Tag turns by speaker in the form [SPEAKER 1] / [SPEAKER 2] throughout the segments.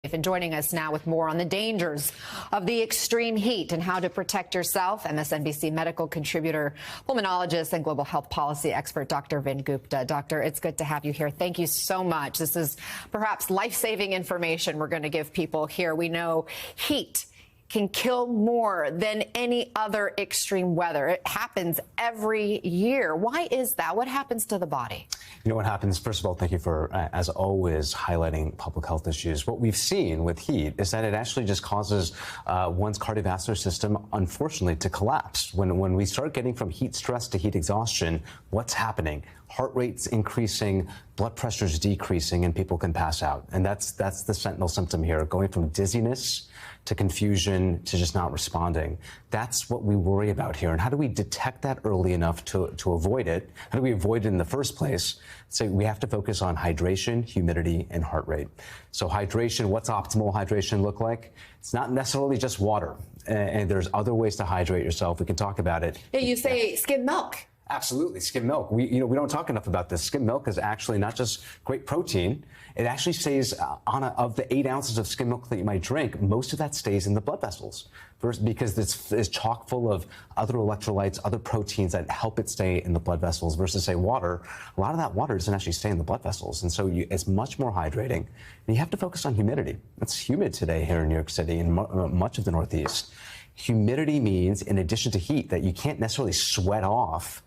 [SPEAKER 1] And joining us now with more on the dangers of the extreme heat and how to protect yourself, MSNBC medical contributor, pulmonologist, and global health policy expert, Dr. Vin Gupta. Doctor, it's good to have you here. Thank you so much. This is perhaps life-saving information we're going to give people here. We know heat can kill more than any other extreme weather. It happens every year. Why is that? What happens to the body?
[SPEAKER 2] You know what happens? First of all, thank you for, as always, highlighting public health issues. What we've seen with heat is that it actually just causes one's cardiovascular system, unfortunately, to collapse. When we start getting from heat stress to heat exhaustion, what's happening? Heart rate's increasing, blood pressure's decreasing, and people can pass out. And that's the sentinel symptom here, going from dizziness to confusion to just not responding. That's what we worry about here. And how do we detect that early enough to avoid it? How do we avoid it in the first place? So we have to focus on hydration, humidity, and heart rate. So hydration, what's optimal hydration look like? It's not necessarily just water. And there's other ways to hydrate yourself. We can talk about it.
[SPEAKER 1] Yeah, you say skim milk.
[SPEAKER 2] Absolutely, skim milk. We don't talk enough about this. Skim milk is actually not just great protein. It actually stays of the 8 ounces of skim milk that you might drink, most of that stays in the blood vessels. First, because it's chock full of other electrolytes, other proteins that help it stay in the blood vessels versus, say, water. A lot of that water doesn't actually stay in the blood vessels. And so it's much more hydrating. And you have to focus on humidity. It's humid today here in New York City and much of the Northeast. Humidity means, in addition to heat, that you can't necessarily sweat off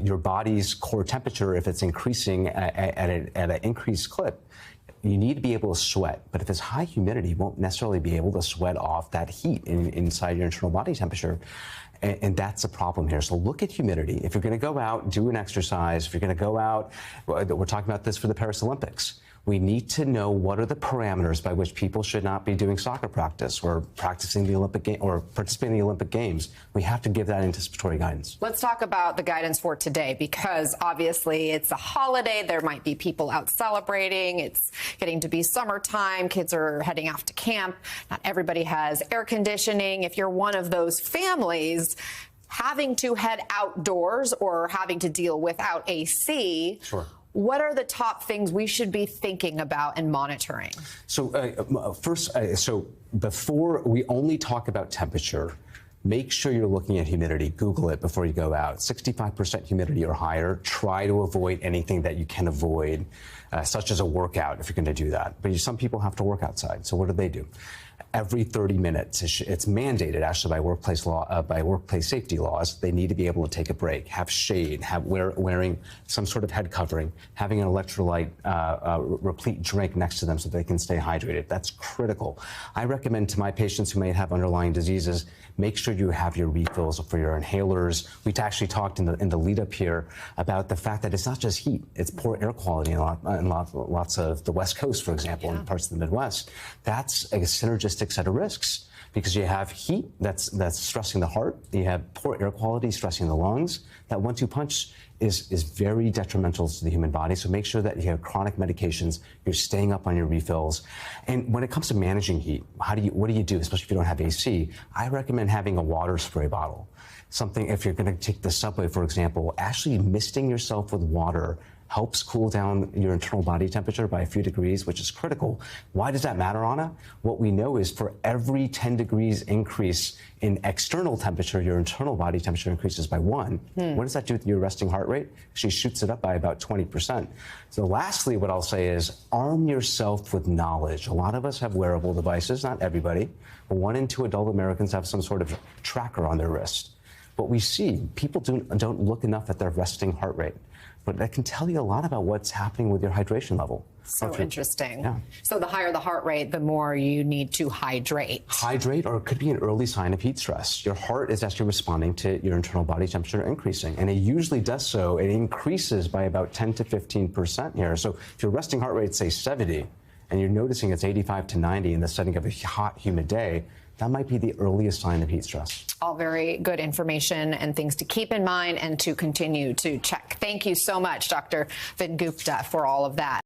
[SPEAKER 2] your body's core temperature if it's increasing at an increased clip. You need to be able to sweat. But if it's high humidity, you won't necessarily be able to sweat off that heat inside your internal body temperature. And that's a problem here. So look at humidity. If you're going to go out, do an exercise. If you're going to go out, we're talking about this for the Paris Olympics. We need to know what are the parameters by which people should not be doing soccer practice or practicing the Olympic game or participating in the Olympic Games. We have to give that anticipatory guidance.
[SPEAKER 1] Let's talk about the guidance for today, because obviously it's a holiday. There might be people out celebrating. It's getting to be summertime. Kids are heading off to camp. Not everybody has air conditioning. If you're one of those families having to head outdoors or having to deal without AC,
[SPEAKER 2] sure.
[SPEAKER 1] What are the top things we should be thinking about and monitoring?
[SPEAKER 2] So so before we only talk about temperature, make sure you're looking at humidity. Google it before you go out. 65% humidity or higher. Try to avoid anything that you can avoid, such as a workout if you're going to do that. But some people have to work outside. So what do? Every 30 minutes, it's mandated actually by workplace law, by workplace safety laws. They need to be able to take a break, have shade, wearing some sort of head covering, having an electrolyte replete drink next to them so they can stay hydrated. That's critical. I recommend to my patients who may have underlying diseases, make sure you have your refills for your inhalers. We actually talked in the lead up here about the fact that it's not just heat; it's poor air quality in lots of the West Coast, for example, and parts of the Midwest. That's a synergistic set of risks, because you have heat that's stressing the heart, you have poor air quality stressing the lungs. That 1-2 punch is very detrimental to the human body. So make sure that you have chronic medications, you're staying up on your refills. And when it comes to managing heat, what do you do, especially if you don't have AC? I recommend having a water spray bottle. Something, if you're going to take the subway, for example, actually misting yourself with water helps cool down your internal body temperature by a few degrees, which is critical. Why does that matter, Anna? What we know is for every 10 degrees increase in external temperature, your internal body temperature increases by 1. What does that do to your resting heart rate? She shoots it up by about 20%. So lastly, what I'll say is arm yourself with knowledge. A lot of us have wearable devices, not everybody, but 1 in 2 adult Americans have some sort of tracker on their wrist. What we see, people don't look enough at their resting heart rate. But that can tell you a lot about what's happening with your hydration level.
[SPEAKER 1] So interesting.
[SPEAKER 2] Yeah.
[SPEAKER 1] So the higher the heart rate, the more you need to hydrate.
[SPEAKER 2] Hydrate, or it could be an early sign of heat stress. Your heart is actually responding to your internal body temperature increasing. And it usually does so. It increases by about 10 to 15% here. So if your resting heart rate, say 70, and you're noticing it's 85 to 90 in the setting of a hot, humid day, that might be the earliest sign of heat stress.
[SPEAKER 1] All very good information and things to keep in mind and to continue to check. Thank you so much, Dr. Vin Gupta, for all of that.